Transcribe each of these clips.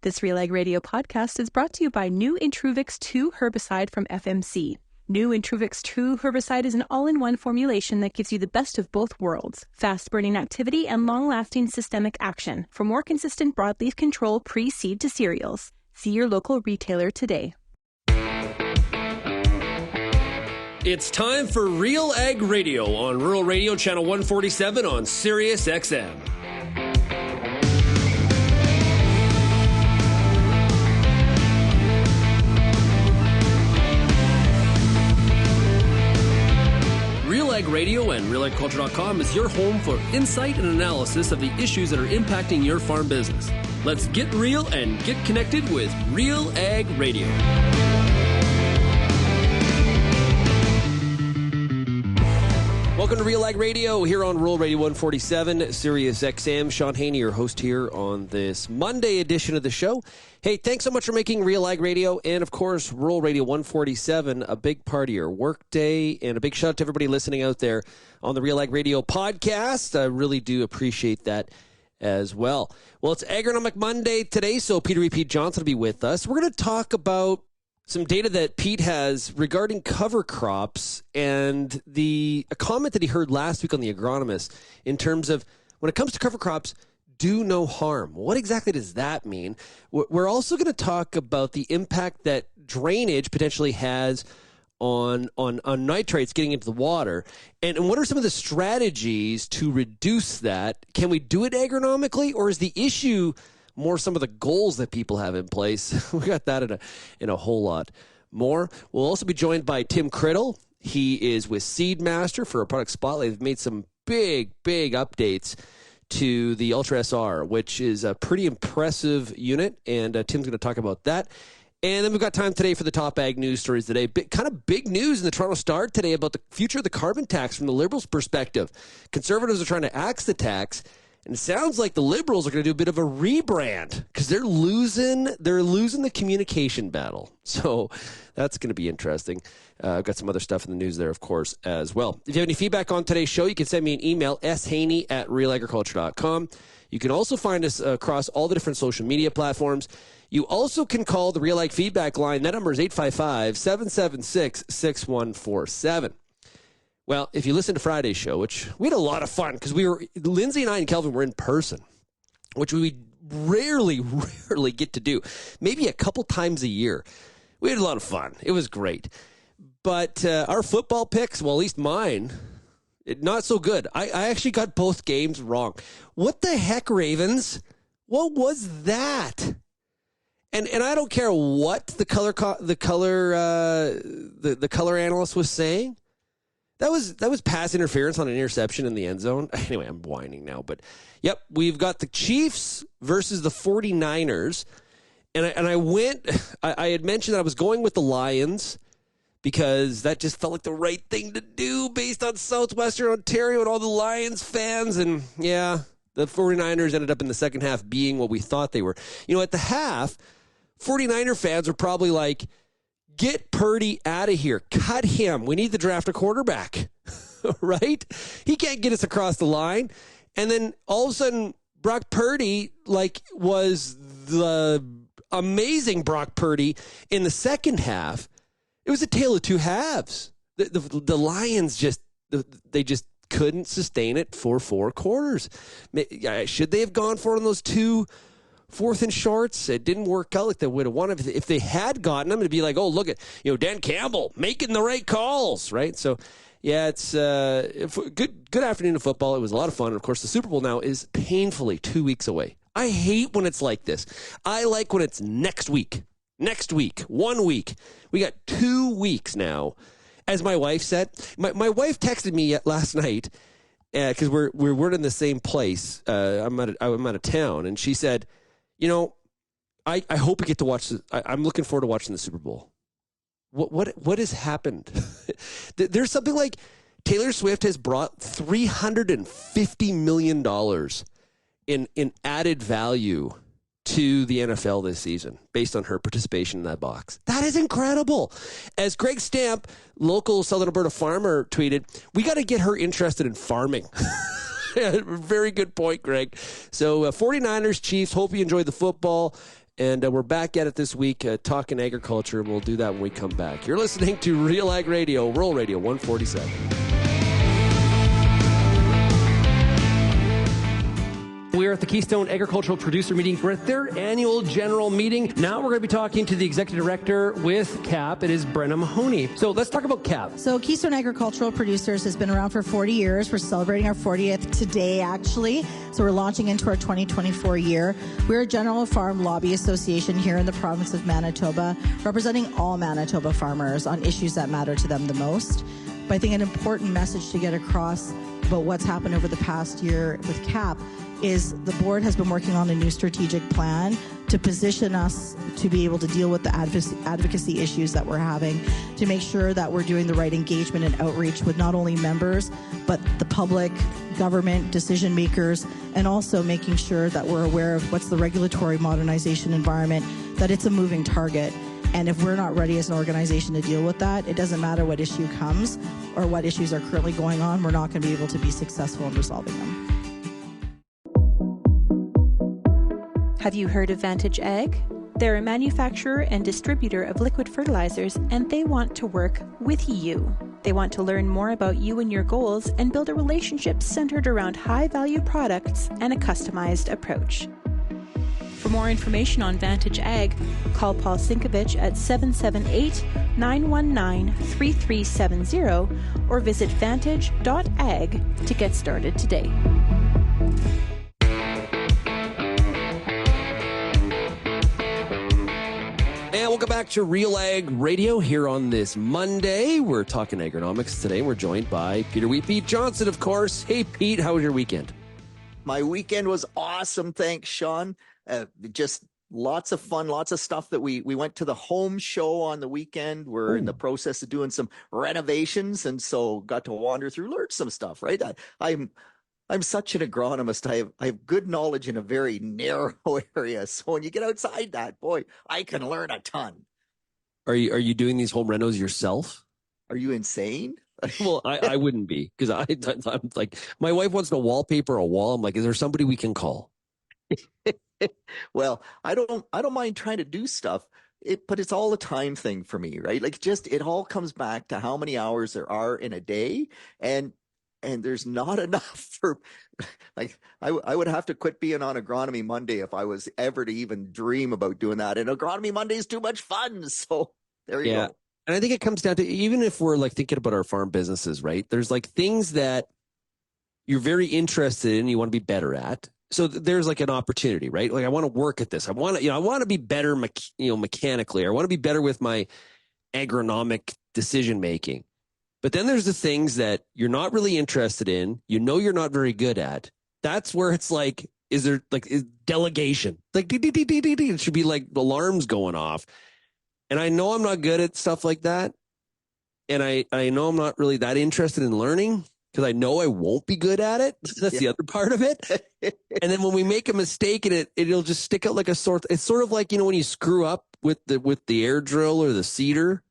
This RealAg Radio podcast is brought to you by new Intruvix 2 herbicide from FMC. New Intruvix 2 herbicide is an all-in-one formulation that gives you the best of both worlds, fast-burning activity and long-lasting systemic action for more consistent broadleaf control pre-seed to cereals. See your local retailer today. It's time for RealAg Radio on Rural Radio Channel 147 on Sirius XM. RealAg Radio and RealAgriculture.com is your home for insight and analysis of the issues that are impacting your farm business. Let's get real and get connected with RealAg Radio. Welcome to RealAg Radio here on Rural Radio 147, Sirius XM. Shaun Haney, your host here on this Monday edition of the show. Hey, thanks so much for making RealAg Radio and, of course, Rural Radio 147 a big part of your workday. And a big shout out to everybody listening out there on the RealAg Radio podcast. I really do appreciate that as well. Well, it's Agronomic Monday today, so Peter E. Pete Johnson will be with us. We're going to talk about some data that Pete has regarding cover crops and a comment that he heard last week on the Agronomist in terms of when it comes to cover crops, do no harm. What exactly does that mean? We're also going to talk about the impact that drainage potentially has on nitrates getting into the water, and what are some of the strategies to reduce that? Can we do it agronomically, or is the issue more some of the goals that people have in place? We got that in a whole lot more. We'll also be joined by Tim Criddle. He is with SeedMaster for a product spotlight. They've made some big updates to the Ultra SR, which is a pretty impressive unit, and Tim's going to talk about that. And then we've got time today for the top ag news stories today. Kind of big news in the Toronto Star today about the future of the carbon tax from the Liberals' perspective. Conservatives are trying to axe the tax, and it sounds like the Liberals are going to do a bit of a rebrand because they're losing the communication battle. So that's going to be interesting. I've got some other stuff in the news there, of course, as well. If you have any feedback on today's show, you can send me an email, shaney@realagriculture.com. You can also find us across all the different social media platforms. You also can call the RealAg feedback line. That number is 855-776-6147. Well, if you listen to Friday's show, which we had a lot of fun because Lindsay and I and Kelvin were in person, which we rarely get to do, maybe a couple times a year. We had a lot of fun. It was great. But our football picks, well, at least mine, not so good. I actually got both games wrong. What the heck, Ravens? What was that? And I don't care what the color analyst was saying. That was pass interference on an interception in the end zone. Anyway, I'm whining now, but yep, we've got the Chiefs versus the 49ers. And I had mentioned that I was going with the Lions because that just felt like the right thing to do based on Southwestern Ontario and all the Lions fans. And yeah, the 49ers ended up in the second half being what we thought they were. At the half, 49er fans were probably like, get Purdy out of here. Cut him. We need to draft a quarterback, right? He can't get us across the line. And then all of a sudden, Brock Purdy was the amazing Brock Purdy in the second half. It was a tale of two halves. The Lions just couldn't sustain it for four quarters. Should they have gone for it on those two fourth and shorts? It didn't work out like they would have wanted. If they had gotten them, it'd be like, oh, look at Dan Campbell making the right calls, right? So, yeah, it's good afternoon of football. It was a lot of fun. And of course, the Super Bowl now is painfully 2 weeks away. I hate when it's like this. I like when it's next week. 1 week. We got 2 weeks now. As my wife said, my wife texted me last night because we're in the same place. I'm out of town, and she said, I hope we get to watch this. I'm looking forward to watching the Super Bowl. What has happened? There's something like Taylor Swift has brought $350 million in added value to the NFL this season based on her participation in that box. That is incredible. As Greg Stamp, local Southern Alberta farmer, tweeted, we got to get her interested in farming. Very good point, Greg. So 49ers, Chiefs, hope you enjoyed the football. And we're back at it this week talking agriculture, and we'll do that when we come back. You're listening to RealAg Radio, Rural Radio 147. We are at the Keystone Agricultural Producer Meeting. We're at their annual general meeting. Now we're going to be talking to the executive director with CAP. It is Brenna Mahoney. So let's talk about CAP. So Keystone Agricultural Producers has been around for 40 years. We're celebrating our 40th today, actually. So we're launching into our 2024 year. We're a general farm lobby association here in the province of Manitoba, representing all Manitoba farmers on issues that matter to them the most. But I think an important message to get across about what's happened over the past year with CAP is the board has been working on a new strategic plan to position us to be able to deal with the advocacy issues that we're having, to make sure that we're doing the right engagement and outreach with not only members, but the public, government, decision makers, and also making sure that we're aware of what's the regulatory modernization environment, that it's a moving target. And if we're not ready as an organization to deal with that, it doesn't matter what issue comes or what issues are currently going on, we're not going to be able to be successful in resolving them. Have you heard of Vantage Ag? They're a manufacturer and distributor of liquid fertilizers, and they want to work with you. They want to learn more about you and your goals and build a relationship centered around high-value products and a customized approach. For more information on Vantage Ag, call Paul Sinkovich at 778-919-3370 or visit vantage.ag to get started today. And welcome back to RealAg Radio here on this Monday. We're talking agronomics today. We're joined by Peter Wheatbeat Johnson, of course. Hey, Pete, how was your weekend? My weekend was awesome. Thanks, Shaun. Just lots of fun, lots of stuff that we went to the home show on the weekend. We're in the process of doing some renovations, and so got to wander through, learn some stuff, right? I'm such an agronomist. I have good knowledge in a very narrow area. So when you get outside that, boy, I can learn a ton. Are you doing these home renos yourself? Are you insane? Well, I wouldn't be, because I'm like, my wife wants to wallpaper a wall. I'm like, is there somebody we can call? Well, I don't mind trying to do stuff, but it's all a time thing for me, right? Like, it all comes back to how many hours there are in a day, and there's not enough for, like, I would have to quit being on Agronomy Monday if I was ever to even dream about doing that. And Agronomy Monday is too much fun. So there you go. And I think it comes down to, even if we're like thinking about our farm businesses, right? There's like things that you're very interested in, you want to be better at. So there's like an opportunity, right? Like, I want to work at this. I want to be better, mechanically, or I want to be better with my agronomic decision making. But then there's the things that you're not really interested in, you're not very good at. That's where it's like, is delegation? Like, it should be like alarms going off. And I know I'm not good at stuff like that. And I know I'm not really that interested in learning, because I know I won't be good at it. That's the other part of it. And then when we make a mistake and it'll just stick out like a sore. It's sort of like, when you screw up with the air drill or the seeder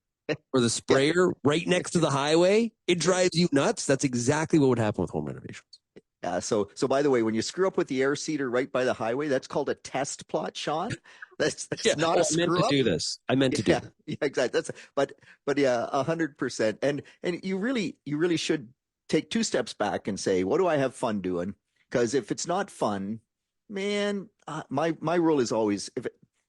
or the sprayer right next to the highway, it drives you nuts. That's exactly what would happen with home renovations. So by the way, when you screw up with the air seeder right by the highway, that's called a test plot, Shaun. That's not a screw up. I meant to do this. I meant to do this. Yeah, exactly. But yeah, 100%. And you really should take two steps back and say, what do I have fun doing? Because if it's not fun, man, my rule is always, if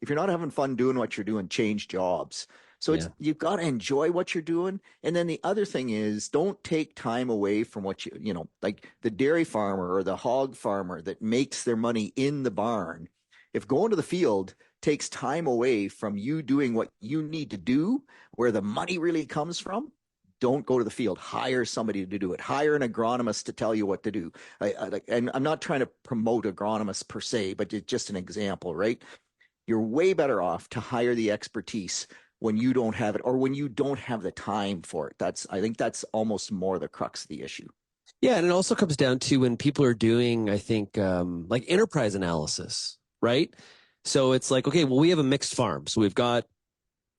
you're not having fun doing what you're doing, change jobs. So you've got to enjoy what you're doing. And then the other thing is, don't take time away from what like the dairy farmer or the hog farmer that makes their money in the barn. If going to the field takes time away from you doing what you need to do, where the money really comes from, don't go to the field. Hire somebody to do it. Hire an agronomist to tell you what to do. And I'm not trying to promote agronomists per se, but it's just an example, right? You're way better off to hire the expertise when you don't have it, or when you don't have the time for it. I think that's almost more the crux of the issue. Yeah, and it also comes down to when people are doing, I think, like enterprise analysis, right? So it's like, okay, well, we have a mixed farm. So we've got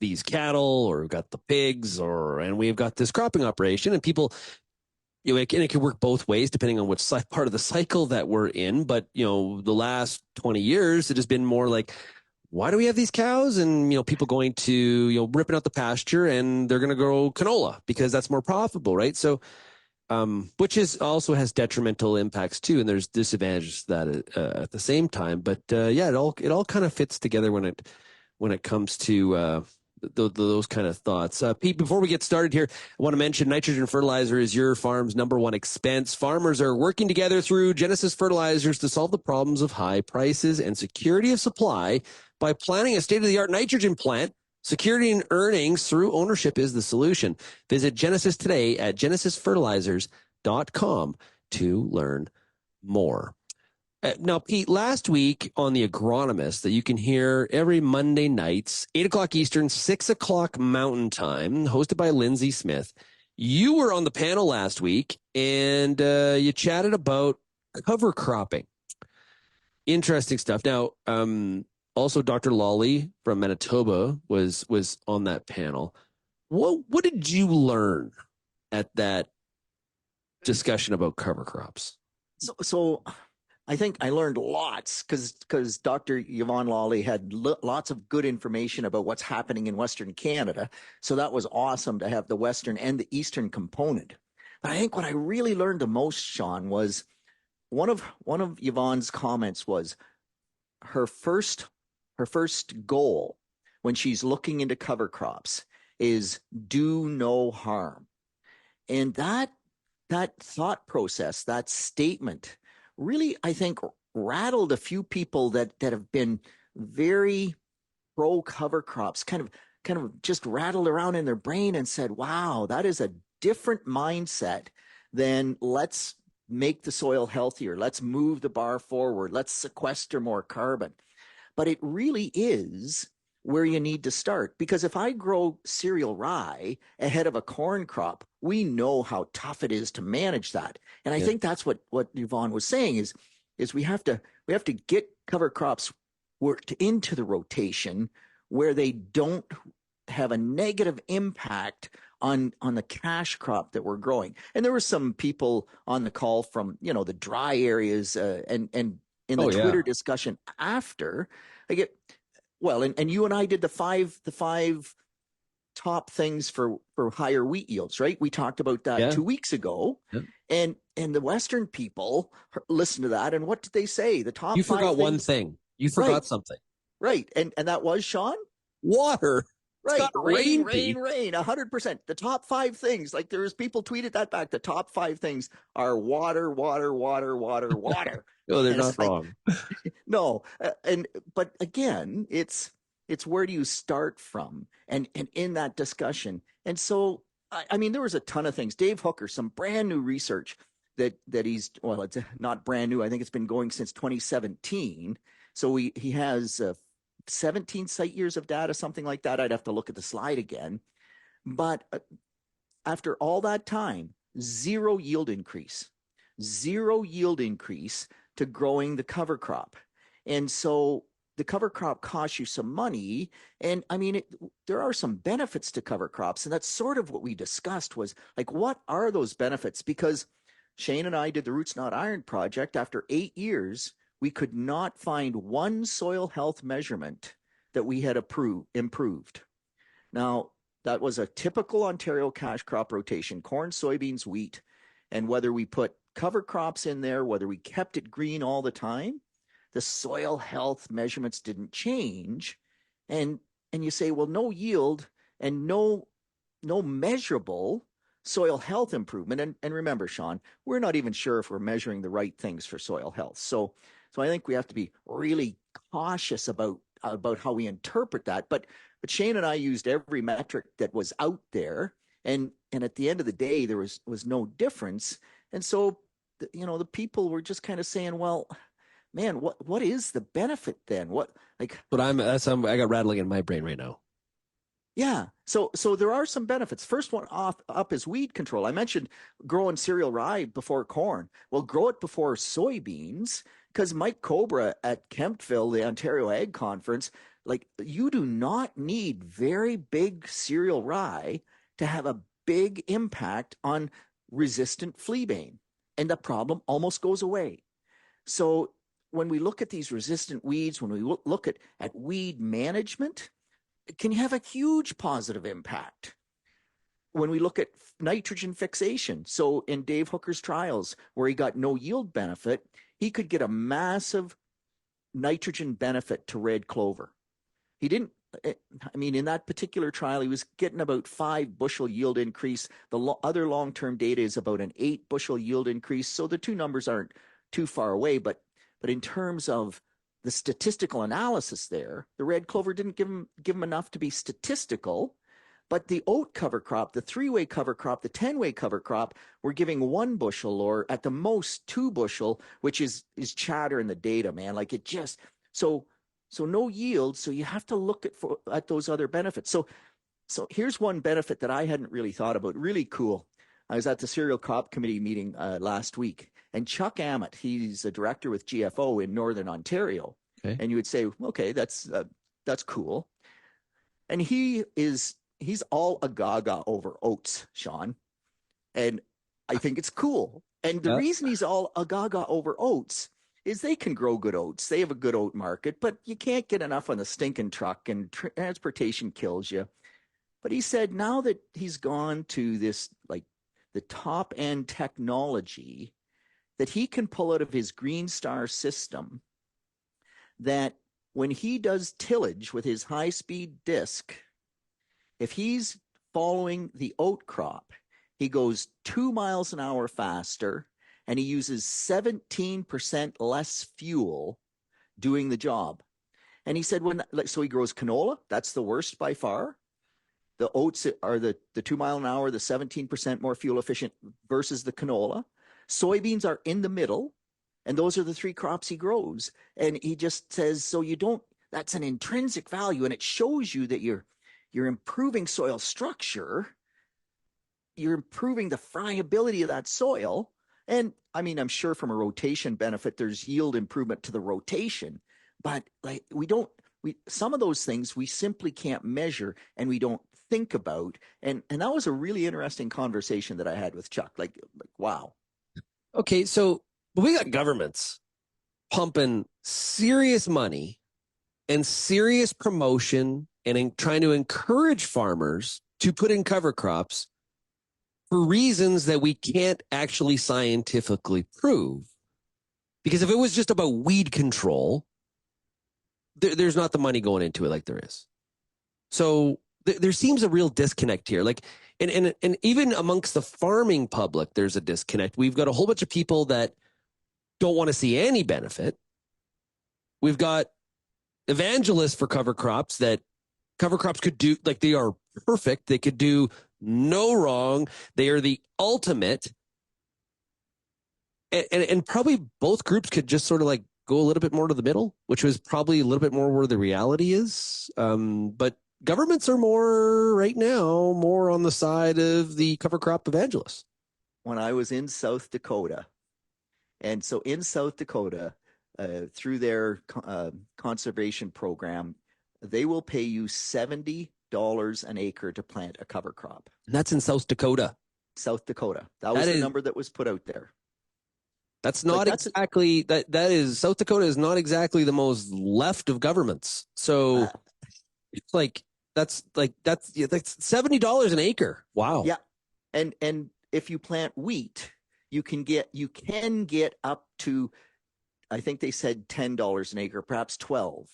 these cattle, or we've got the pigs, and we've got this cropping operation, and people, it can work both ways depending on which part of the cycle that we're in. But, the last 20 years, it has been more like, why do we have these cows? And, people going to, ripping out the pasture, and they're going to grow canola because that's more profitable, right? So, which also has detrimental impacts too. And there's disadvantages to that at the same time. But, yeah, it all kind of fits together when it comes to, those kind of thoughts. Pete, before we get started here, I want to mention nitrogen fertilizer is your farm's number one expense. Farmers are working together through Genesis Fertilizers to solve the problems of high prices and security of supply by planning a state-of-the-art nitrogen plant. Security and earnings through ownership is the solution. Visit Genesis today at genesisfertilizers.com to learn more. Now, Pete, last week on The Agronomist, that you can hear every Monday nights, 8 o'clock Eastern, 6 o'clock Mountain Time, hosted by Lindsay Smith, you were on the panel last week, and you chatted about cover cropping. Interesting stuff. Now, also Dr. Lawley from Manitoba was on that panel. What did you learn at that discussion about cover crops? So I think I learned lots because Dr. Yvonne Lawley had lots of good information about what's happening in Western Canada. So that was awesome to have the Western and the Eastern component. But I think what I really learned the most, Shaun, was one of Yvonne's comments was her first goal when she's looking into cover crops is do no harm. And that thought process, that statement, really, I think, rattled a few people that have been very pro cover crops, kind of just rattled around in their brain and said, wow, that is a different mindset than let's make the soil healthier. Let's move the bar forward. Let's sequester more carbon. But it really is where you need to start. Because if I grow cereal rye ahead of a corn crop, we know how tough it is to manage that. And I think that's what Yvonne was saying is we have to get cover crops worked into the rotation where they don't have a negative impact on the cash crop that we're growing. And there were some people on the call from, the dry areas and in the Twitter discussion after, and you and I did the five top things for higher wheat yields, right? We talked about that 2 weeks ago. Yep. And the Western people listened to that, and what did they say? The top You five forgot things, one thing. You forgot something. Right. And that was, Shaun? Water. Right. Rain, 100%. The top 5 things, like there was people tweeted that back. The top 5 things are water, water, water, water, water. No, they're not wrong. No. But again, it's where do you start from? And in that discussion. And so, I mean, there was a ton of things. Dave Hooker, some brand new research that he's, well, it's not brand new. I think it's been going since 2017. So he has 17 site years of data, something like that. I'd have to look at the slide again. But after all that time, zero yield increase to growing the cover crop. And so the cover crop costs you some money. And I mean, there are some benefits to cover crops. And that's sort of what we discussed was like, what are those benefits? Because Shane and I did the Roots Not Iron project. After 8 years, we could not find one soil health measurement that we had improved. Now, that was a typical Ontario cash crop rotation, corn, soybeans, wheat. And whether we put cover crops in there, whether we kept it green all the time, the soil health measurements didn't change. And you say, well, no yield and no measurable soil health improvement. And remember, Shaun, we're not even sure if we're measuring the right things for soil health. So I think we have to be really cautious about how we interpret that. But Shane and I used every metric that was out there. And at the end of the day, there was no difference. And so, the people were just kind of saying, well, man, what is the benefit then? I got rattling in my brain right now. Yeah. So there are some benefits. First one up is weed control. I mentioned growing cereal rye before corn. Well, grow it before soybeans, because Mike Cobra at Kemptville, the Ontario Ag Conference, you do not need very big cereal rye to have a big impact on resistant fleabane. And the problem almost goes away. So when we look at these resistant weeds, when we look at weed management, it can have a huge positive impact. When we look at nitrogen fixation, so in Dave Hooker's trials where he got no yield benefit, he could get a massive nitrogen benefit to red clover. He didn't, I mean, in that particular trial, he was getting about 5 bushel yield increase. The other long-term data is about an 8 bushel yield increase. So the two numbers aren't too far away, but in terms of the statistical analysis there, the red clover didn't give him enough to be statistical. But the oat cover crop, the 3-way cover crop, the 10-way cover crop, were giving 1 bushel or at the most 2 bushel, which is chatter in the data, man. Like it just, so no yield. So you have to look at those other benefits. So here's one benefit that I hadn't really thought about. Really cool. I was at the Cereal Crop Committee meeting last week, and Chuck Ammett, he's a director with GFO in Northern Ontario. Okay. And you would say, okay, that's cool. And he's all agaga over oats, Shaun. And I think it's cool. And the reason he's all agaga over oats is they can grow good oats. They have a good oat market, but you can't get enough on the stinking truck and transportation kills you. But he said now that he's gone to this, like the top end technology that he can pull out of his Green Star system, that when he does tillage with his high-speed disc, if he's following the oat crop, he goes 2 miles an hour faster and he uses 17% less fuel doing the job. And he said, so he grows canola, that's the worst by far. The oats are the 2 mile an hour, the 17% more fuel efficient versus the canola. Soybeans are in the middle, and those are the 3 crops he grows. And he just says, so that's an intrinsic value, and it shows you that you're improving soil structure, you're improving the friability of that soil. And I mean, I'm sure from a rotation benefit, there's yield improvement to the rotation, but like some of those things we simply can't measure and we don't think about. And that was a really interesting conversation that I had with Chuck. Like wow. Okay, so we got governments pumping serious money and serious promotion and trying to encourage farmers to put in cover crops for reasons that we can't actually scientifically prove. Because if it was just about weed control, there's not the money going into it like there is. So there seems a real disconnect here. Like, and even amongst the farming public, there's a disconnect. We've got a whole bunch of people that don't want to see any benefit. We've got evangelists for cover crops that cover crops could do, like they are perfect. They could do no wrong. They are the ultimate. And probably both groups could just sort of like go a little bit more to the middle, which was probably a little bit more where the reality is. But governments are more on the side of the cover crop evangelists. When I was in South Dakota, and so in South Dakota, through their conservation program, they will pay you $70 an acre to plant a cover crop. And that's in South Dakota. South Dakota. That was the number that was put out there. That's not exactly that is South Dakota is not exactly the most left of governments. So it's like that's $70 an acre. Wow. Yeah. And if you plant wheat, you can get up to, I think they said $10 an acre, perhaps 12,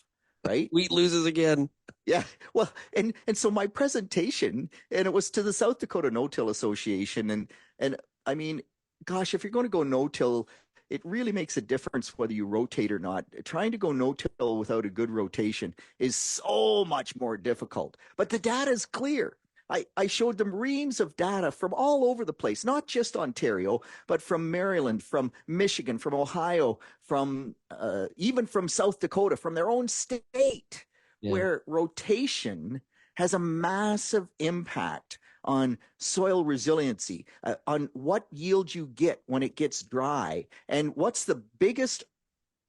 right? Wheat loses again. Yeah. Well, and so my presentation, and it was to the South Dakota No-Till Association. And I mean, gosh, if you're going to go no-till, it really makes a difference whether you rotate or not. Trying to go no-till without a good rotation is so much more difficult. But the data is clear. I showed them reams of data from all over the place, not just Ontario, but from Maryland, from Michigan, from Ohio, from even from South Dakota, from their own state, where rotation has a massive impact on soil resiliency, on what yield you get when it gets dry. And what's the biggest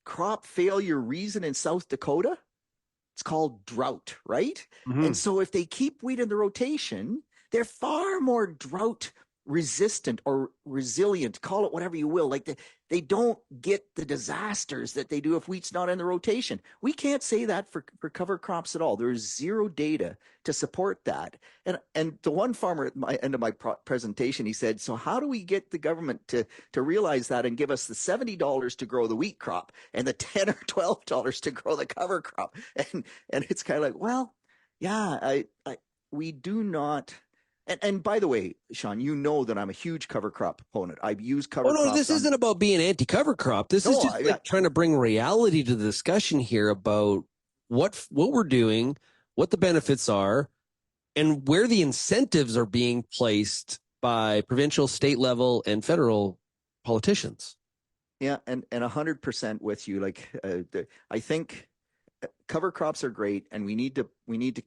crop failure reason in South Dakota? It's called drought, right? Mm-hmm. And so if they keep wheat in the rotation, they're far more drought resistant or resilient, call it whatever you will. Like they don't get the disasters that they do if wheat's not in the rotation. We can't say that for cover crops at all. There is zero data to support that. And the one farmer at my end of my presentation, he said, so how do we get the government to realize that and give us the $70 to grow the wheat crop and the $10 or $12 to grow the cover crop? And it's kind of like, well, yeah, we do not. And by the way, Shaun, you know that I'm a huge cover crop proponent. I've used cover crops. Oh, no, this isn't about being anti-cover crop. This is just like trying to bring reality to the discussion here about what we're doing, what the benefits are, and where the incentives are being placed by provincial, state level, and federal politicians. Yeah, and 100% with you. Like, I think cover crops are great, and we need to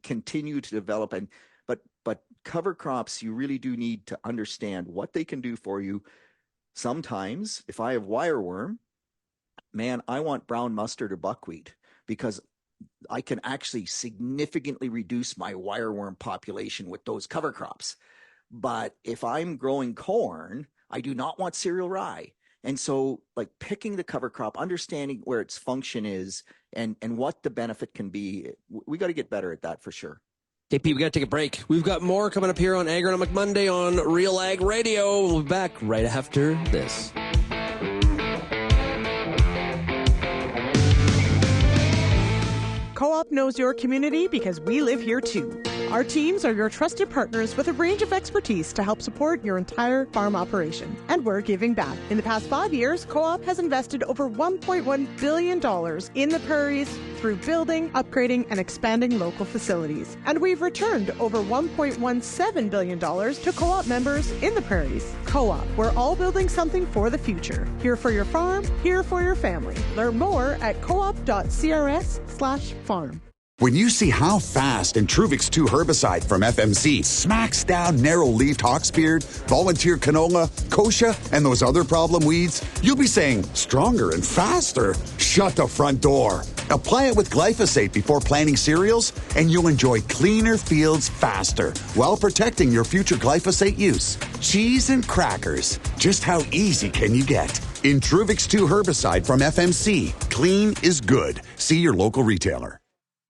continue to develop. But cover crops, you really do need to understand what they can do for you. Sometimes, if I have wireworm, man, I want brown mustard or buckwheat because I can actually significantly reduce my wireworm population with those cover crops. But if I'm growing corn, I do not want cereal rye. And so, like, picking the cover crop, understanding where its function is and what the benefit can be, we got to get better at that for sure. Okay, Pete, we got to take a break. We've got more coming up here on Agronomic Monday on RealAg Radio. We'll be back right after this. Co-op knows your community because we live here too. Our teams are your trusted partners with a range of expertise to help support your entire farm operation. And we're giving back. In the past 5 years, Co-op has invested over $1.1 billion in the prairies through building, upgrading, and expanding local facilities. And we've returned over $1.17 billion to Co-op members in the prairies. Co-op, we're all building something for the future. Here for your farm, here for your family. Learn more at coop.crs/farm. When you see how fast Intruvix 2 herbicide from FMC smacks down narrow-leaved hawksbeard, volunteer canola, kochia, and those other problem weeds, you'll be saying, stronger and faster. Shut the front door. Apply it with glyphosate before planting cereals, and you'll enjoy cleaner fields faster while protecting your future glyphosate use. Cheese and crackers. Just how easy can you get? Intruvix 2 herbicide from FMC. Clean is good. See your local retailer.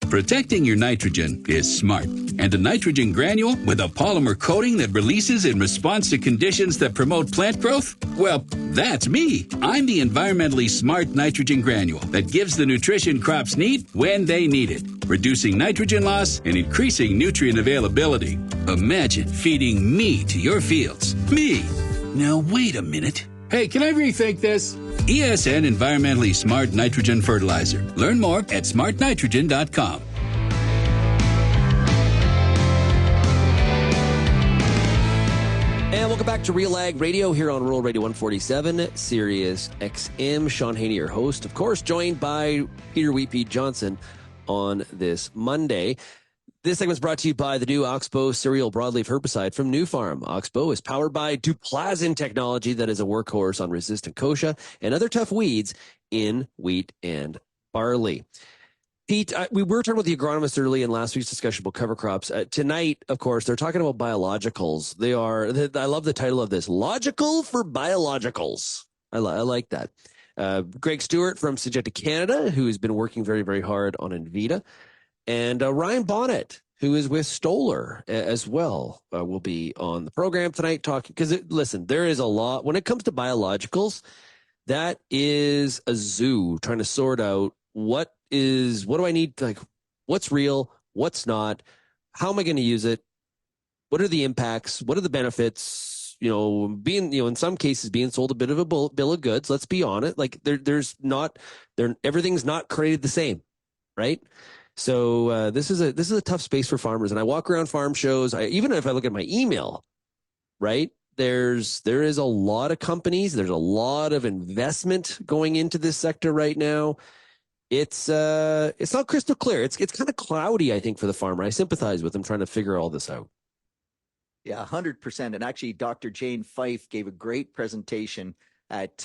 Protecting your nitrogen is smart. And a nitrogen granule with a polymer coating that releases in response to conditions that promote plant growth? Well, that's me. I'm the environmentally smart nitrogen granule that gives the nutrition crops need when they need it, reducing nitrogen loss and increasing nutrient availability. Imagine feeding me to your fields. Me. Now, wait a minute. Hey, can I rethink this? ESN Environmentally Smart Nitrogen Fertilizer. Learn more at smartnitrogen.com. And welcome back to RealAg Radio here on Rural Radio 147, Sirius XM. Shaun Haney, your host, of course, joined by Peter Wheatpea Johnson on this Monday. This segment is brought to you by the new Oxbow cereal broadleaf herbicide from New Farm. Oxbow is powered by Duplastin technology that is a workhorse on resistant kochia and other tough weeds in wheat and barley. Pete, we were talking about the agronomist early in last week's discussion about cover crops. Tonight, of course, they're talking about biologicals. I love the title of this, Logical for Biologicals. I like that. Greg Stewart from Syngenta Canada, who has been working very, very hard on Envita. And Ryan Bonnet, who is with Stoller as well, will be on the program tonight talking. Because, listen, there is a lot. When it comes to biologicals, that is a zoo trying to sort out what do I need? Like, what's real? What's not? How am I going to use it? What are the impacts? What are the benefits? In some cases being sold a bit of a bill of goods. Let's be honest. Like, everything's not created the same, right? So this is a tough space for farmers, and I walk around farm shows. Even if I look at my email, right, there is a lot of companies. There's a lot of investment going into this sector right now. It's not crystal clear. It's kind of cloudy, I think, for the farmer. I sympathize with them trying to figure all this out. Yeah, 100%. And actually, Dr. Jane Fife gave a great presentation at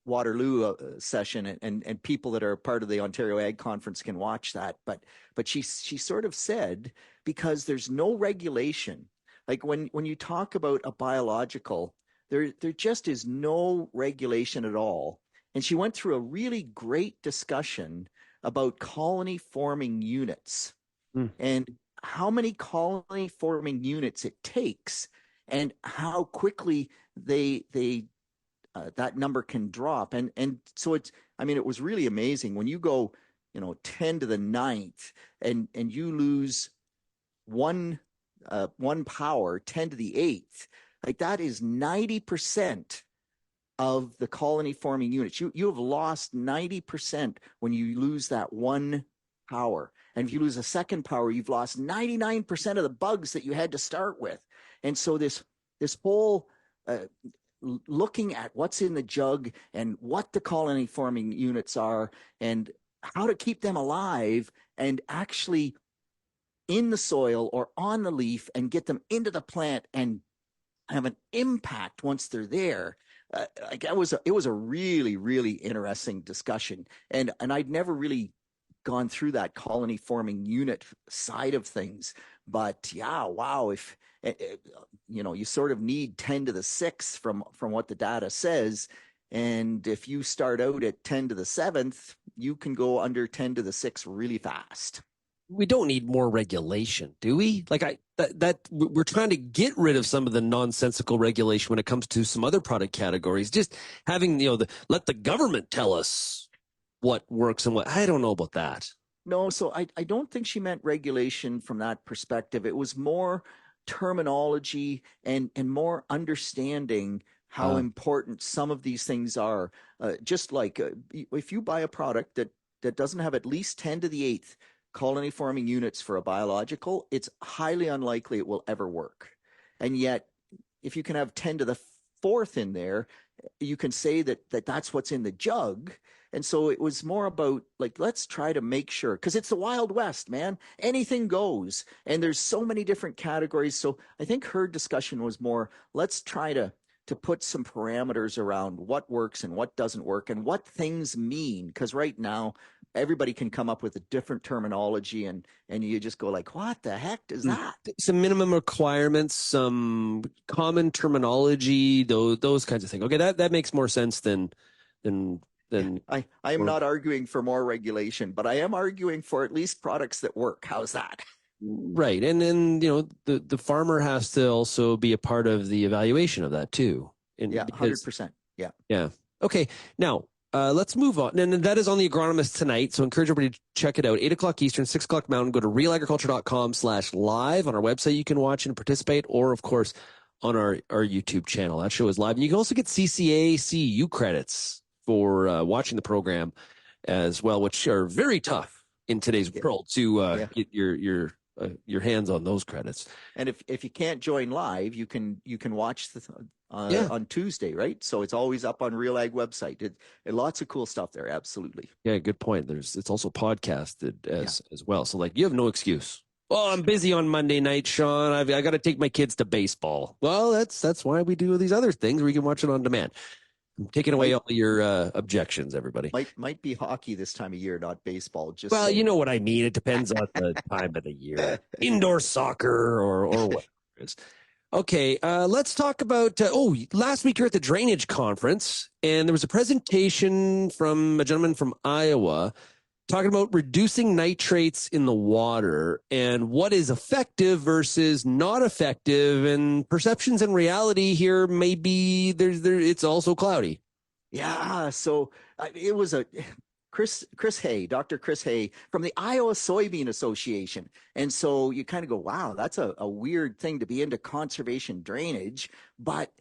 Waterloo session, and people that are part of the Ontario Ag Conference can watch that. But she sort of said, because there's no regulation, like when you talk about a biological, There just is no regulation at all. And she went through a really great discussion about colony forming units and how many colony forming units it takes and how quickly they that number can drop. And so it was really amazing when you go, 10 to the 9th and you lose one power, 10 to the 8th, like that is 90% of the colony forming units. You have lost 90% when you lose that one power. And if you lose a second power, you've lost 99% of the bugs that you had to start with. And so this whole looking at what's in the jug and what the colony forming units are and how to keep them alive and actually in the soil or on the leaf and get them into the plant and have an impact once they're there. It was a really, really interesting discussion. And I'd never really gone through that colony forming unit side of things. But yeah, wow, if you sort of need 10 to the 6th from what the data says. And if you start out at 10 to the 7th, you can go under 10 to the 6th really fast. We don't need more regulation, do we? Like we're trying to get rid of some of the nonsensical regulation when it comes to some other product categories. Just having, let the government tell us what works and what, I don't know about that. No, so I don't think she meant regulation from that perspective. It was more terminology and more understanding how important some of these things are. Just like if you buy a product that doesn't have at least 10 to the 8th colony forming units for a biological, it's highly unlikely it will ever work. And yet, if you can have 10 to the 4th in there, you can say that that's what's in the jug. And so it was more about like, let's try to make sure, because it's the Wild West, man. Anything goes. And there's so many different categories. So I think her discussion was more, let's try to put some parameters around what works and what doesn't work and what things mean. Because right now, everybody can come up with a different terminology and you just go like, what the heck is that? Some minimum requirements, some common terminology, those kinds of things. Okay, that makes more sense than I am not arguing for more regulation, but I am arguing for at least products that work. How's that? Right. And then, the farmer has to also be a part of the evaluation of that too. Yeah, 100%. Yeah. Yeah. Okay. Now, let's move on. And that is on the Agronomist tonight. So encourage everybody to check it out. 8:00 Eastern, 6:00 Mountain. Go to realagriculture.com/live. On our website, you can watch and participate, or of course, on our YouTube channel. That show is live. And you can also get CCA CEU credits for watching the program as well, which are very tough in today's world to get your hands on those credits. And if you can't join live, you can watch on Tuesday, right? So it's always up on RealAg website. Lots of cool stuff there. Absolutely. Yeah, good point. It's also podcasted as well. So like you have no excuse. Oh, I'm busy on Monday night, Shaun. I got to take my kids to baseball. Well, that's why we do these other things where you can watch it on demand. I'm taking away all your objections, everybody. Might be hockey this time of year, not baseball. You know what I mean. It depends on the time of the year. Indoor soccer or whatever it is. Okay, let's talk about, last week you're at the Drainage Conference, and there was a presentation from a gentleman from Iowa talking about reducing nitrates in the water and what is effective versus not effective, and perceptions and reality here may be, it's also cloudy. Yeah, so it was Chris Hay, Dr. Chris Hay from the Iowa Soybean Association. And so you kind of go, wow, that's a weird thing to be into conservation drainage. But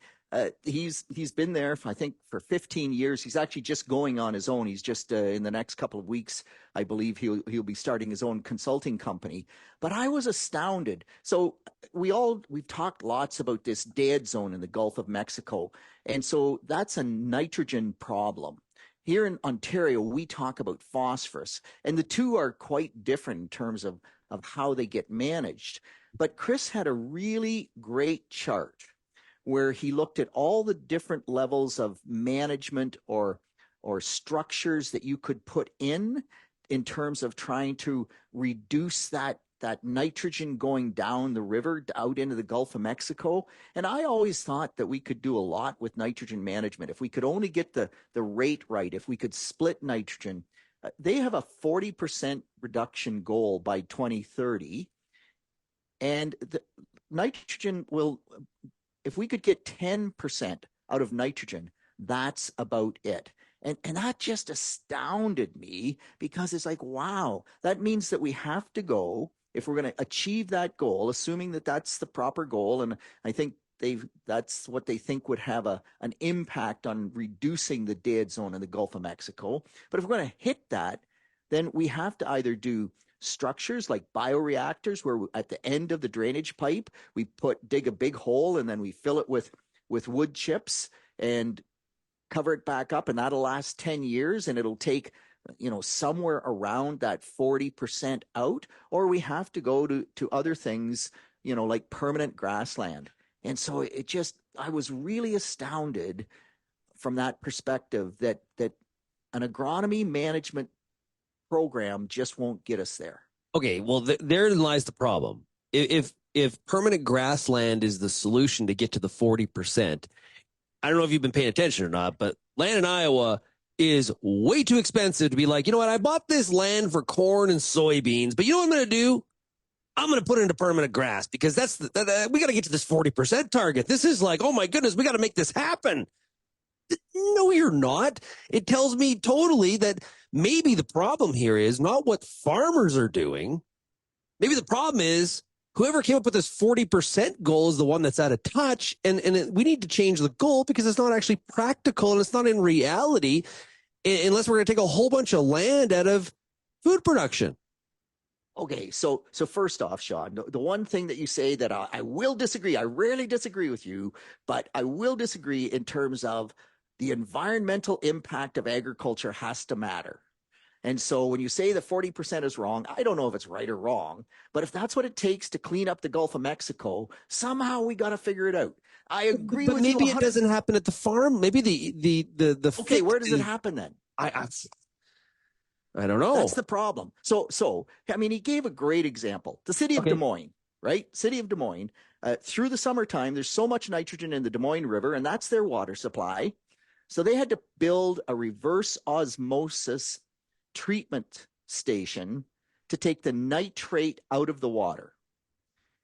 he's been there, I think, for 15 years. He's actually just going on his own. He's just in the next couple of weeks, I believe he'll be starting his own consulting company. But I was astounded. So we've talked lots about this dead zone in the Gulf of Mexico. And so that's a nitrogen problem. Here in Ontario, we talk about phosphorus, and the two are quite different in terms of how they get managed. But Chris had a really great chart where he looked at all the different levels of management or structures that you could put in terms of trying to reduce that that nitrogen going down the river out into the Gulf of Mexico. And I always thought that we could do a lot with nitrogen management. If we could only get the rate right, if we could split nitrogen. They have a 40% reduction goal by 2030. And the nitrogen will, if we could get 10% out of nitrogen, that's about it. And that just astounded me, because it's like, wow, that means that we have to go, if we're going to achieve that goal, assuming that that's the proper goal. And I think that's what they think would have an impact on reducing the dead zone in the Gulf of Mexico. But if we're going to hit that, then we have to either do structures like bioreactors, where at the end of the drainage pipe, we dig a big hole and then we fill it with wood chips and cover it back up, and that'll last 10 years, and it'll take, somewhere around that 40% out. Or we have to go to other things, like permanent grassland. And so I was really astounded from that perspective that an agronomy management program just won't get us there. Okay, well, therein lies the problem. If permanent grassland is the solution to get to the 40%, I don't know if you've been paying attention or not, but land in Iowa is way too expensive to be like, you know what, I bought this land for corn and soybeans, but you know what I'm going to do? I'm going to put it into permanent grass, because we got to get to this 40% target. This is like, oh my goodness, we got to make this happen. No, you're not. It tells me totally that maybe the problem here is not what farmers are doing. Maybe the problem is whoever came up with this 40% goal is the one that's out of touch. And we need to change the goal, because it's not actually practical and it's not in reality, unless we're going to take a whole bunch of land out of food production. Okay, so first off, Shaun, the one thing that you say that I will disagree, I rarely disagree with you, but I will disagree in terms of the environmental impact of agriculture has to matter. And so when you say the 40% is wrong, I don't know if it's right or wrong, but if that's what it takes to clean up the Gulf of Mexico, somehow we got to figure it out. I agree with you. But maybe it doesn't happen at the farm. Maybe the okay, where does it happen then? I don't know. That's the problem. So I mean, he gave a great example. The city of Des Moines, right? City of Des Moines, through the summertime, there's so much nitrogen in the Des Moines River, and that's their water supply. So they had to build a reverse osmosis treatment station to take the nitrate out of the water,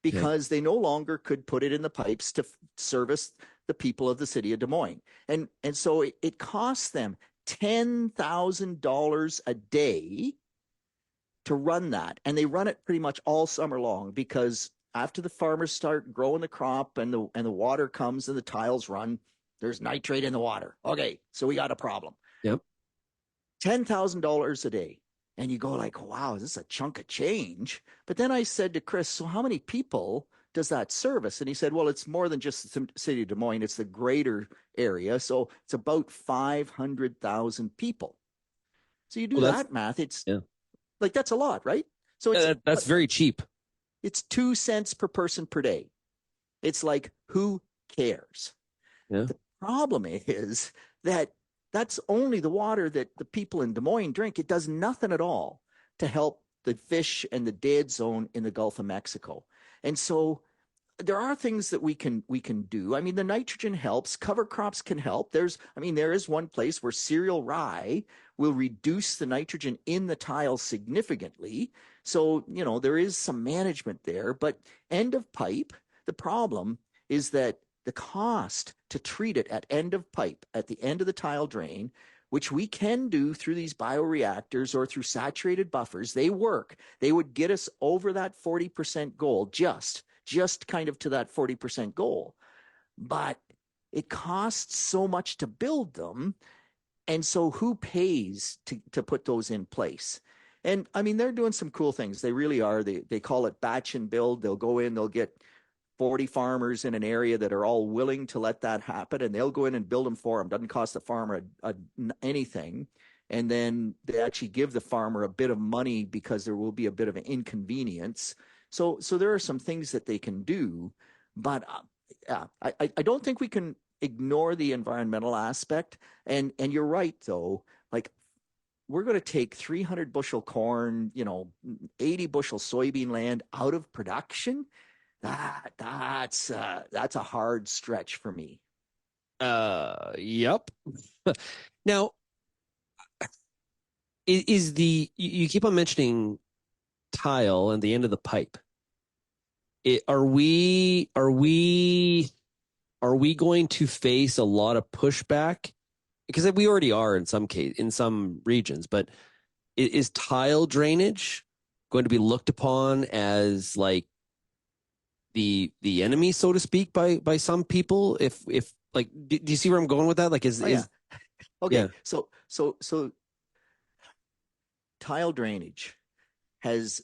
because they no longer could put it in the pipes to service the people of the city of Des Moines. And so it cost them $10,000 a day to run that. And they run it pretty much all summer long, because after the farmers start growing the crop and the water comes and the tiles run, there's nitrate in the water. Okay, so we got a problem. Yep. $10,000 a day. And you go like, wow, this is a chunk of change. But then I said to Chris, so how many people does that service? And he said, well, it's more than just the city of Des Moines. It's the greater area. So it's about 500,000 people. So you do that math. It's like, that's a lot, right? So it's, that's very cheap. It's 2 cents per person per day. It's like, who cares? Yeah. The problem is that that's only the water that the people in Des Moines drink. It does nothing at all to help the fish and the dead zone in the Gulf of Mexico. And so there are things that we can do. I mean, the nitrogen helps. Cover crops can help. There is one place where cereal rye will reduce the nitrogen in the tile significantly. So, there is some management there. But end of pipe, the problem is that the cost to treat it at end of pipe, at the end of the tile drain, which we can do through these bioreactors or through saturated buffers, they work. They would get us over that 40% goal, just kind of to that 40% goal. But it costs so much to build them. And so who pays to put those in place? And I mean, they're doing some cool things. They really are. They call it batch and build. They'll go in, they'll get 40 farmers in an area that are all willing to let that happen, and they'll go in and build them for them. Doesn't cost the farmer anything. And then they actually give the farmer a bit of money because there will be a bit of an inconvenience. So there are some things that they can do, but I don't think we can ignore the environmental aspect. And you're right, though. Like, to take 300 bushel corn, 80 bushel soybean land out of production. That's a hard stretch for me. Yep. Now, you keep on mentioning tile and the end of the pipe. Are we going to face a lot of pushback? Because we already are in some regions, but is tile drainage going to be looked upon as like the enemy, so to speak, by some people? If like, do you see where I'm going with that? Like, okay. Yeah. So tile drainage has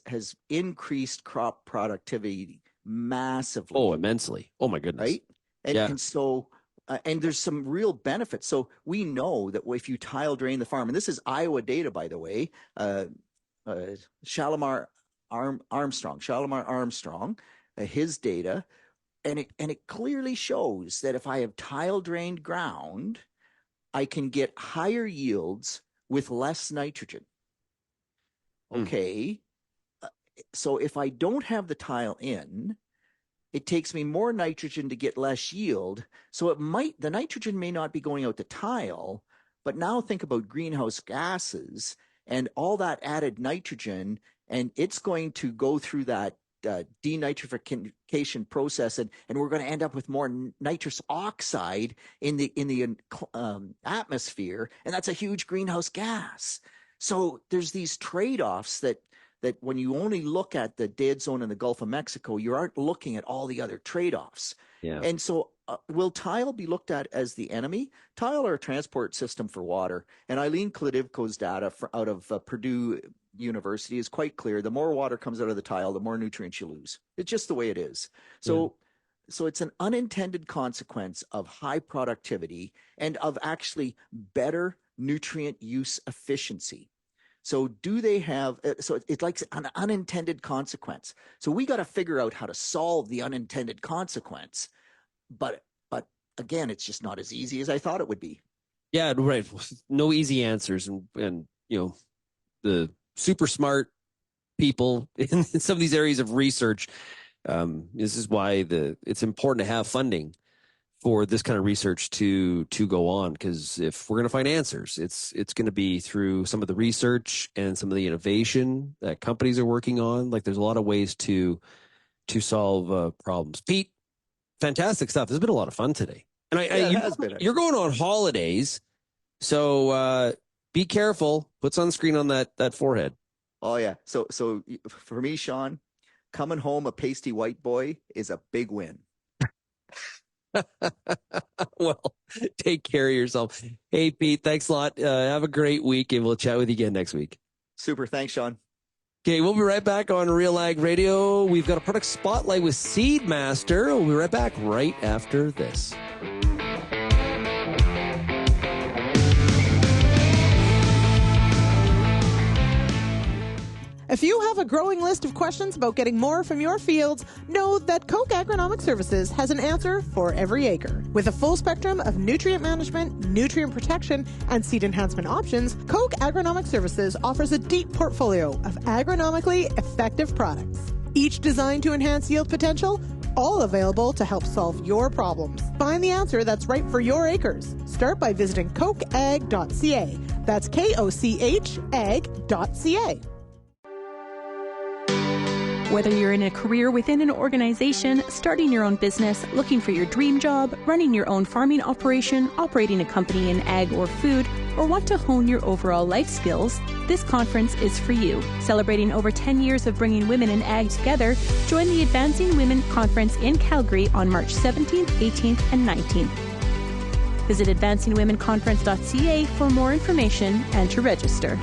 increased crop productivity massively. Oh, immensely. Oh my goodness. Right. And so and there's some real benefits. So we know that if you tile drain the farm, and this is Iowa data, by the way, Shalimar Armstrong, his data, and it clearly shows that if I have tile drained ground, I can get higher yields with less nitrogen. Okay. So if I don't have the tile in, it takes me more nitrogen to get less yield. So the nitrogen may not be going out the tile, but now think about greenhouse gases and all that added nitrogen, and it's going to go through that denitrification process, and we're going to end up with more nitrous oxide in the atmosphere, and that's a huge greenhouse gas. So there's these trade-offs that when you only look at the dead zone in the Gulf of Mexico, you aren't looking at all the other trade-offs. Yeah. And so will tile be looked at as the enemy? Tile are a transport system for water. And Eileen Kladivko's data out of Purdue University is quite clear. The more water comes out of the tile, the more nutrients you lose. It's just the way it is. So it's an unintended consequence of high productivity and of actually better nutrient use efficiency. So do they have, so it's like an unintended consequence. So we got to figure out how to solve the unintended consequence. But again, it's just not as easy as I thought it would be. Yeah, right. No easy answers. And the super smart people in some of these areas of research, this is why it's important to have funding for this kind of research to go on, because if we're going to find answers, it's going to be through some of the research and some of the innovation that companies are working on. Like, there's a lot of ways to solve problems. Pete, fantastic stuff. This has been a lot of fun today. And you're going on holidays, so be careful. Put sunscreen on that forehead. Oh yeah. So for me, Shaun, coming home a pasty white boy is a big win. Well, take care of yourself. Hey, Pete, thanks a lot. Have a great week, and we'll chat with you again next week. Super. Thanks, Shaun. Okay, we'll be right back on RealAg Radio. We've got a product spotlight with SeedMaster. We'll be right back right after this. If you have a growing list of questions about getting more from your fields, know that Koch Agronomic Services has an answer for every acre. With a full spectrum of nutrient management, nutrient protection, and seed enhancement options, Koch Agronomic Services offers a deep portfolio of agronomically effective products. Each designed to enhance yield potential, all available to help solve your problems. Find the answer that's right for your acres. Start by visiting kochag.ca. That's KOCH ag.ca. Whether you're in a career within an organization, starting your own business, looking for your dream job, running your own farming operation, operating a company in ag or food, or want to hone your overall life skills, this conference is for you. Celebrating over 10 years of bringing women in ag together, join the Advancing Women Conference in Calgary on March 17th, 18th, and 19th. Visit advancingwomenconference.ca for more information and to register.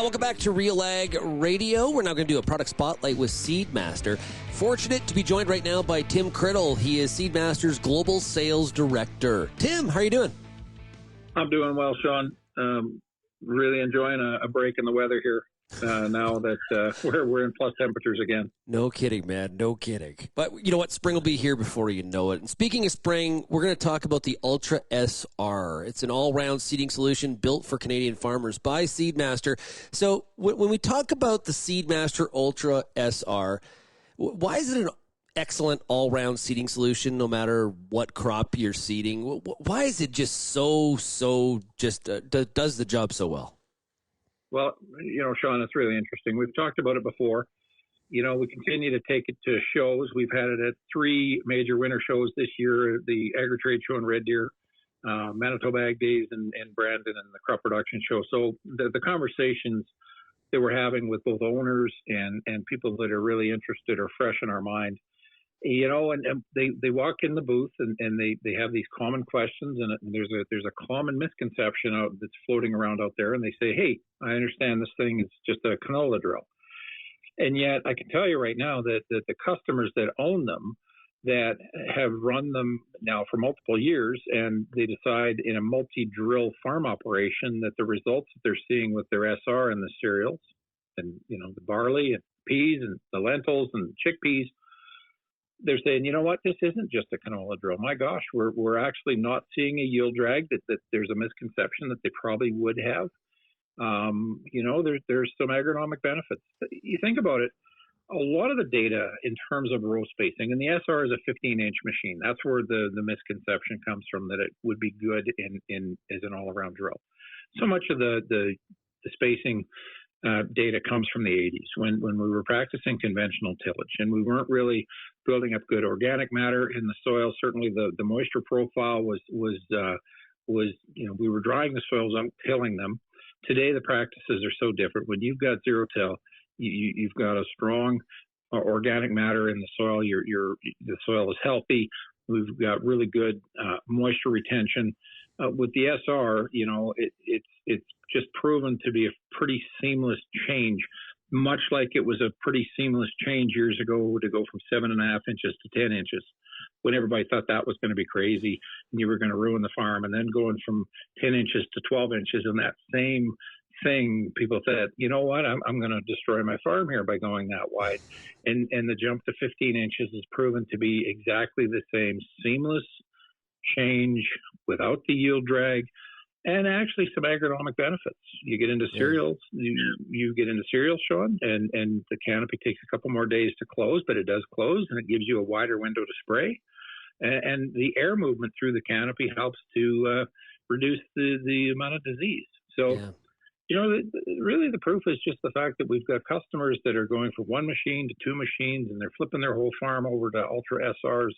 Welcome back to RealAg Radio. We're now going to do a product spotlight with SeedMaster. Fortunate to be joined right now by Tim Criddle. He is SeedMaster's Global Sales Director. Tim, how are you doing? I'm doing well, Shaun. Really enjoying a break in the weather here. now that we're in plus temperatures again. No kidding, man. No kidding. But you know what? Spring will be here before you know it. And speaking of spring, we're going to talk about the Ultra SR. It's an all-round seeding solution built for Canadian farmers by SeedMaster. So when we talk about the SeedMaster Ultra SR, why is it an excellent all-round seeding solution no matter what crop you're seeding? Why is it just does the job so well? Well, Shaun, it's really interesting. We've talked about it before. We continue to take it to shows. We've had it at 3 major winter shows this year, the Agri-Trade Show in Red Deer, Manitoba Ag Days in Brandon, and the Crop Production Show. So the conversations that we're having with both owners and people that are really interested are fresh in our mind. And they walk in the booth and they have these common questions, and there's a common misconception that's floating around out there, and they say, hey, I understand this thing is just a canola drill. And yet I can tell you right now that the customers that own them, that have run them now for multiple years, and they decide in a multi-drill farm operation that the results that they're seeing with their SR and the cereals and, the barley and peas and the lentils and chickpeas, they're saying, you know what, this isn't just a canola drill. My gosh, we're actually not seeing a yield drag that there's a misconception that they probably would have. There's some agronomic benefits. You think about it, a lot of the data in terms of row spacing, and the SR is a 15-inch machine. That's where the misconception comes from, that it would be good as an all-around drill. So much of the spacing data comes from the 80s when we were practicing conventional tillage, and we weren't really building up good organic matter in the soil. Certainly the moisture profile was we were drying the soils out, tilling them. Today the practices are so different. When you've got zero till, you've got a strong organic matter in the soil. The soil is healthy. We've got really good moisture retention. With the SR, it's just proven to be a pretty seamless change, much like it was a pretty seamless change years ago to go from 7.5 inches to 10 inches, when everybody thought that was going to be crazy and you were going to ruin the farm. And then going from 10 inches to 12 inches, and that same thing, people said, you know what, I'm going to destroy my farm here by going that wide. And the jump to 15 inches is proven to be exactly the same seamless change without the yield drag, and actually some agronomic benefits. You get into cereals, you get into cereals, Shaun, and the canopy takes a couple more days to close, but it does close, and it gives you a wider window to spray. And the air movement through the canopy helps to reduce the amount of disease. So, really the proof is just the fact that we've got customers that are going from 1 machine to 2 machines, and they're flipping their whole farm over to Ultra SRs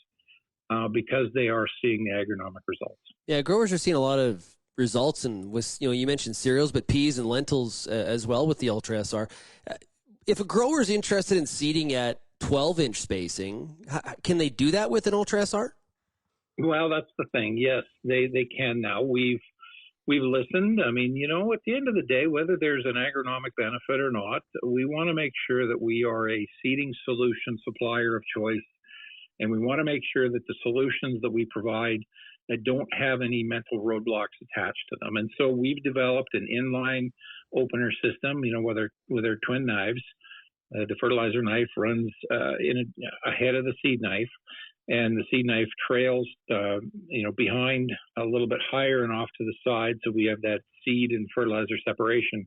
because they are seeing the agronomic results. Yeah, growers are seeing a lot of results, and with you mentioned cereals, but peas and lentils as well with the Ultra SR. If a grower is interested in seeding at 12-inch spacing, can they do that with an Ultra SR? Well, that's the thing. Yes, they can now. We've listened. I mean, at the end of the day, whether there's an agronomic benefit or not, we want to make sure that we are a seeding solution supplier of choice, and we want to make sure that the solutions that we provide that don't have any mental roadblocks attached to them. And so we've developed an inline opener system, with our twin knives. The fertilizer knife runs ahead of the seed knife, and the seed knife trails, behind a little bit higher and off to the side. So we have that seed and fertilizer separation.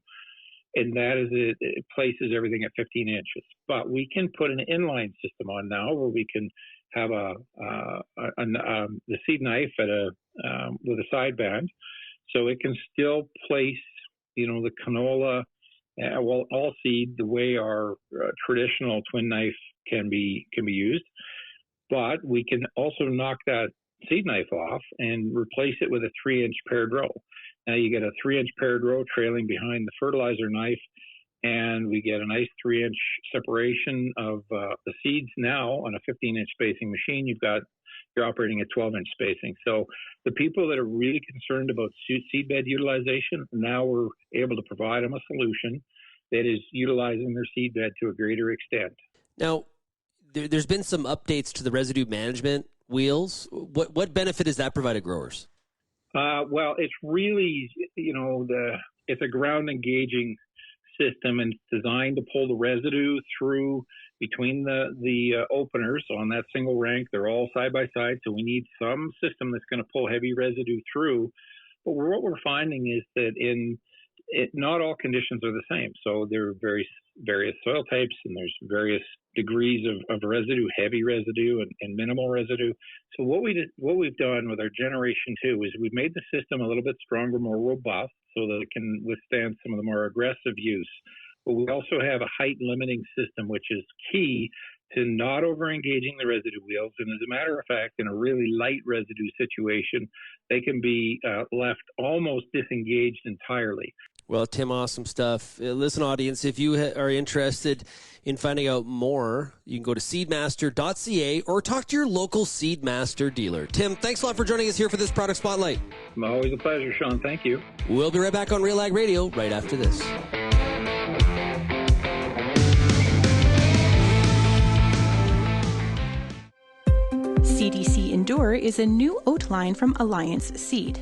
And that is it places everything at 15 inches. But we can put an inline system on now where we can have the seed knife with a side band, so it can still place, the canola, all seed the way our traditional twin knife can be used. But we can also knock that seed knife off and replace it with a 3-inch paired row. Now you get a 3-inch paired row trailing behind the fertilizer knife, and we get a nice 3-inch separation of the seeds. Now on a 15-inch spacing machine, you're operating at 12-inch spacing. So the people that are really concerned about seed bed utilization, now we're able to provide them a solution that is utilizing their seed bed to a greater extent. Now, there's been some updates to the residue management wheels. What benefit does that provide to growers? Well, it's really, it's a ground engaging system, and it's designed to pull the residue through between the openers on that single rank. They're all side by side, so we need some system that's going to pull heavy residue through. But what we're finding is that not all conditions are the same. So there are various soil types, and there's various degrees of residue, heavy residue and minimal residue. So what we've done with our Generation 2 is we've made the system a little bit stronger, more robust, so that it can withstand some of the more aggressive use. But we also have a height limiting system, which is key to not over-engaging the residue wheels. And as a matter of fact, in a really light residue situation, they can be left almost disengaged entirely. Well, Tim, awesome stuff. Listen, audience, if you are interested in finding out more, you can go to SeedMaster.ca or talk to your local SeedMaster dealer. Tim, thanks a lot for joining us here for this Product Spotlight. Always a pleasure, Shaun. Thank you. We'll be right back on RealAg Radio right after this. CDC Endure is a new oat line from Alliance Seed.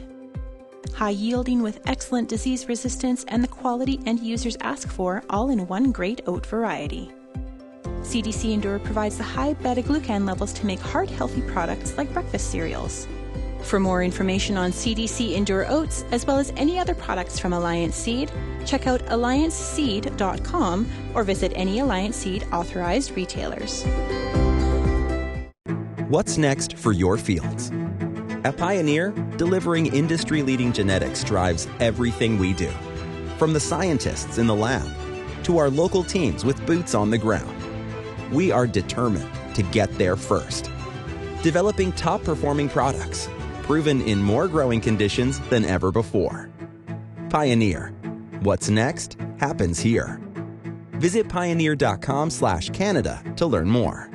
High yielding with excellent disease resistance and the quality end users ask for, all in one great oat variety. CDC Endure provides the high beta-glucan levels to make heart-healthy products like breakfast cereals. For more information on CDC Endure oats, as well as any other products from Alliance Seed, check out allianceseed.com or visit any Alliance Seed authorized retailers. What's next for your fields? At Pioneer, delivering industry-leading genetics drives everything we do. From the scientists in the lab to our local teams with boots on the ground, we are determined to get there first. Developing top-performing products, proven in more growing conditions than ever before. Pioneer. What's next happens here. Visit pioneer.com/Canada to learn more.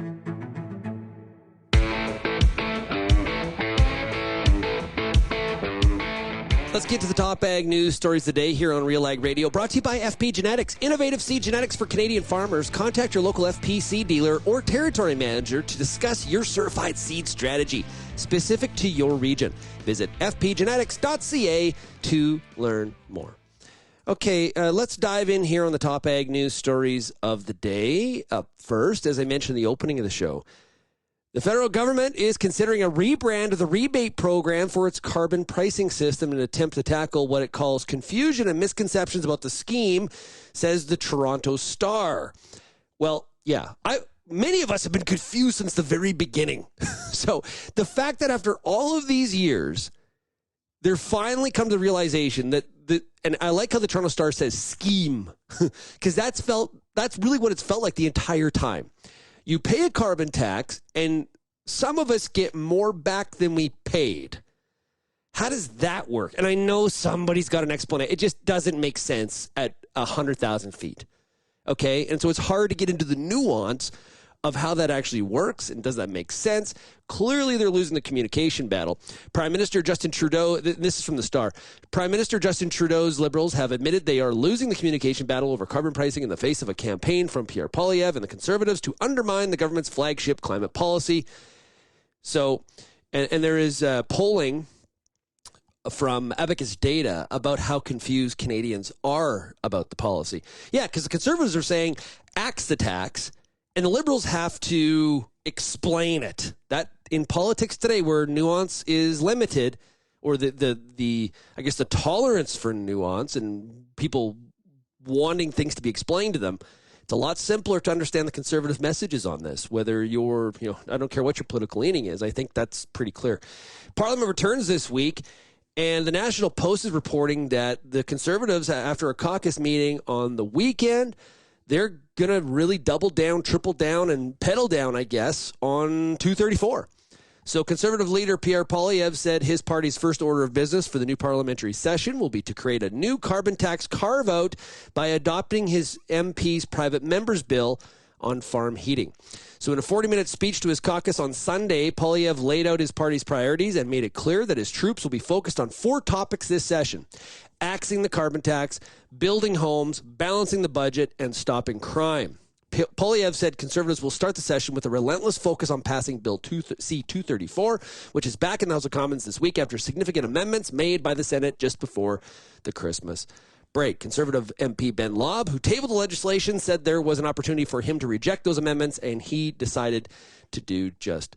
Let's get to the top ag news stories today here on RealAg Radio, brought to you by FP Genetics. Innovative seed genetics for Canadian farmers. Contact your local FP seed dealer or territory manager to discuss your certified seed strategy specific to your region. Visit fpgenetics.ca to learn more. Okay, let's dive in here on the top ag news stories of the day. Up first, as I mentioned in the opening of the show, the federal government is considering a rebrand of the rebate program for its carbon pricing system in an attempt to tackle what it calls confusion and misconceptions about the scheme, says the Toronto Star. Well, yeah, many of us have been confused since the very beginning. So the fact that after all of these years, they're finally come to the realization that and I like how the Toronto Star says scheme, because that's really what it's felt like the entire time. You pay a carbon tax, and some of us get more back than we paid. How does that work? And I know somebody's got an explanation. It just doesn't make sense at 100,000 feet. Okay? And so it's hard to get into the nuance of how that actually works, and does that make sense? Clearly, they're losing the communication battle. Prime Minister Justin Trudeau, this is from the Star, Prime Minister Justin Trudeau's Liberals have admitted they are losing the communication battle over carbon pricing in the face of a campaign from Pierre Poilievre and the Conservatives to undermine the government's flagship climate policy. So, and there is polling from Abacus Data about how confused Canadians are about the policy. Yeah, because the Conservatives are saying, axe the tax, and the Liberals have to explain it. That in politics today, where nuance is limited, or the I guess the tolerance for nuance and people wanting things to be explained to them, it's a lot simpler to understand the Conservative messages on this. Whether you're, I don't care what your political leaning is. I think that's pretty clear. Parliament returns this week, and the National Post is reporting that the Conservatives, after a caucus meeting on the weekend, they're going to really double down, triple down, and pedal down, I guess, on 234. So Conservative leader Pierre Poilievre said his party's first order of business for the new parliamentary session will be to create a new carbon tax carve-out by adopting his MP's private member's bill on farm heating. So in a 40-minute speech to his caucus on Sunday, Poilievre laid out his party's priorities and made it clear that his troops will be focused on 4 topics this session: axing the carbon tax, building homes, balancing the budget, and stopping crime. Poilievre said Conservatives will start the session with a relentless focus on passing Bill C-234, which is back in the House of Commons this week after significant amendments made by the Senate just before the Christmas break. Conservative MP Ben Lobb, who tabled the legislation, said there was an opportunity for him to reject those amendments, and he decided to do just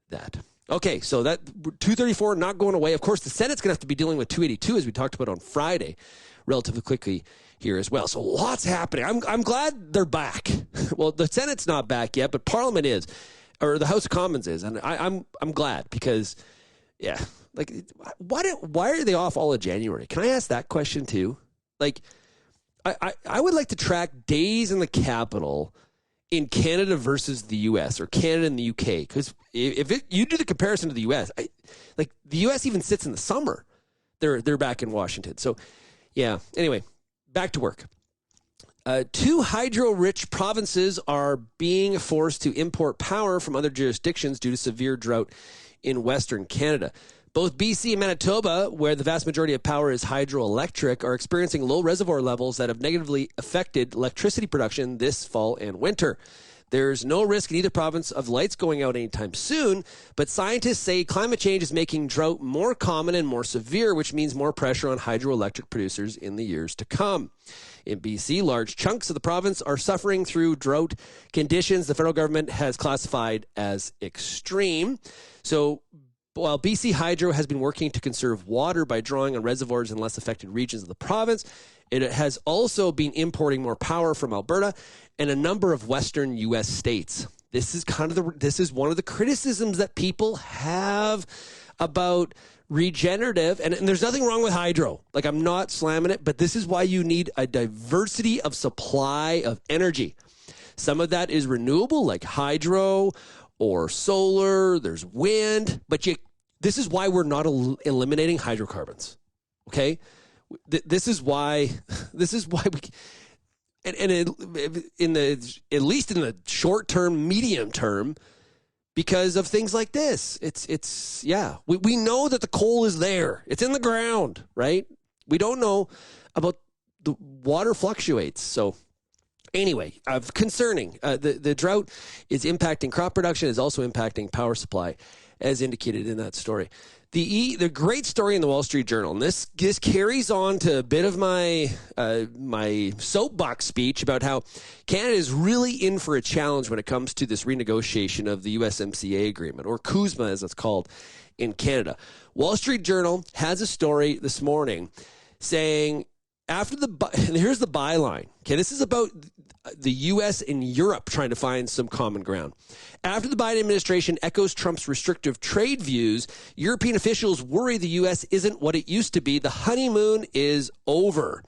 that. Okay, so that 234 not going away. Of course, the Senate's going to have to be dealing with 282, as we talked about on Friday, relatively quickly here as well. So lots happening. I'm glad they're back. Well, the Senate's not back yet, but Parliament is, or the House of Commons is, and I'm glad because, yeah, like why are they off all of January? Can I ask that question too? Like, I would like to track days in the Capitol in Canada versus the U.S. or Canada and the U.K. Because if you do the comparison to the U.S., like the U.S. even sits in the summer. They're back in Washington. So, yeah. Anyway, back to work. 2 hydro-rich provinces are being forced to import power from other jurisdictions due to severe drought in Western Canada. Both BC and Manitoba, where the vast majority of power is hydroelectric, are experiencing low reservoir levels that have negatively affected electricity production this fall and winter. There's no risk in either province of lights going out anytime soon, but scientists say climate change is making drought more common and more severe, which means more pressure on hydroelectric producers in the years to come. In BC, large chunks of the province are suffering through drought conditions the federal government has classified as extreme. So, while BC Hydro has been working to conserve water by drawing on reservoirs in less affected regions of the province, it has also been importing more power from Alberta and a number of western U.S. states. This is one of the criticisms that people have about regenerative, and there's nothing wrong with hydro. Like, I'm not slamming it, but this is why you need a diversity of supply of energy. Some of that is renewable, like hydro or solar, there's wind, but this is why we're not eliminating hydrocarbons. Okay? This is why we, at least in the short term, medium term, because of things like this. We know that the coal is there. It's in the ground, right? We don't know about the water fluctuates. So anyway, concerning. The drought is impacting crop production, is also impacting power supply, as indicated in that story. The great story in the Wall Street Journal, and this carries on to a bit of my soapbox speech about how Canada is really in for a challenge when it comes to this renegotiation of the USMCA agreement, or CUSMA as it's called in Canada. Wall Street Journal has a story this morning saying, and here's the byline. Okay, this is about the U.S. and Europe trying to find some common ground. After the Biden administration echoes Trump's restrictive trade views, European officials worry the U.S. isn't what it used to be. The honeymoon is over.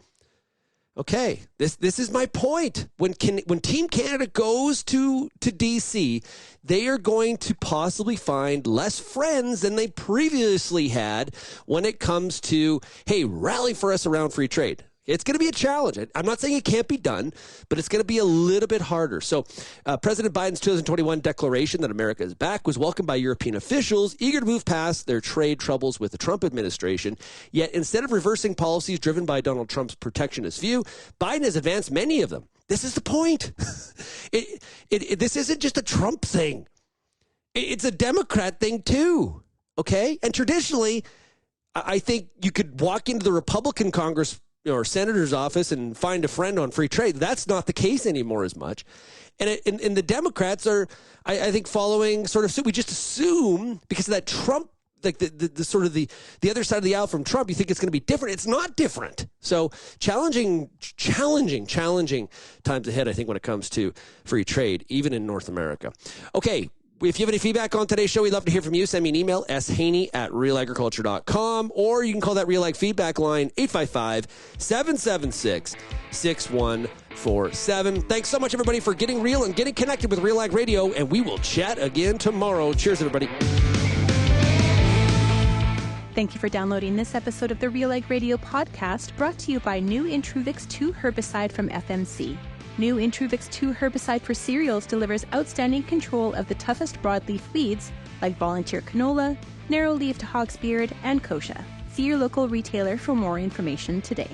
Okay, this is my point. When Team Canada goes to D.C., they are going to possibly find less friends than they previously had when it comes to, hey, rally for us around free trade. It's going to be a challenge. I'm not saying it can't be done, but it's going to be a little bit harder. So President Biden's 2021 declaration that America is back was welcomed by European officials, eager to move past their trade troubles with the Trump administration. Yet instead of reversing policies driven by Donald Trump's protectionist view, Biden has advanced many of them. This is the point. This isn't just a Trump thing. It's a Democrat thing too, okay? And traditionally, I think you could walk into the Republican Congress or senator's office and find a friend on free trade. That's not the case anymore as much. And the Democrats are, I think, following sort of suit. We just assume because of that Trump, like the sort of the other side of the aisle from Trump, you think it's going to be different. It's not different. So challenging times ahead, I think, when it comes to free trade, even in North America. Okay. If you have any feedback on today's show, we'd love to hear from you. Send me an email, shaney@realagriculture.com, or you can call that RealAg feedback line, 855-776-6147. Thanks so much, everybody, for getting real and getting connected with RealAg Radio, and we will chat again tomorrow. Cheers, everybody. Thank you for downloading this episode of the RealAg Radio podcast, brought to you by new Intruvix 2 herbicide from FMC. New Intruvix 2 herbicide for cereals delivers outstanding control of the toughest broadleaf weeds like volunteer canola, narrow-leaved hawksbeard, and kochia. See your local retailer for more information today.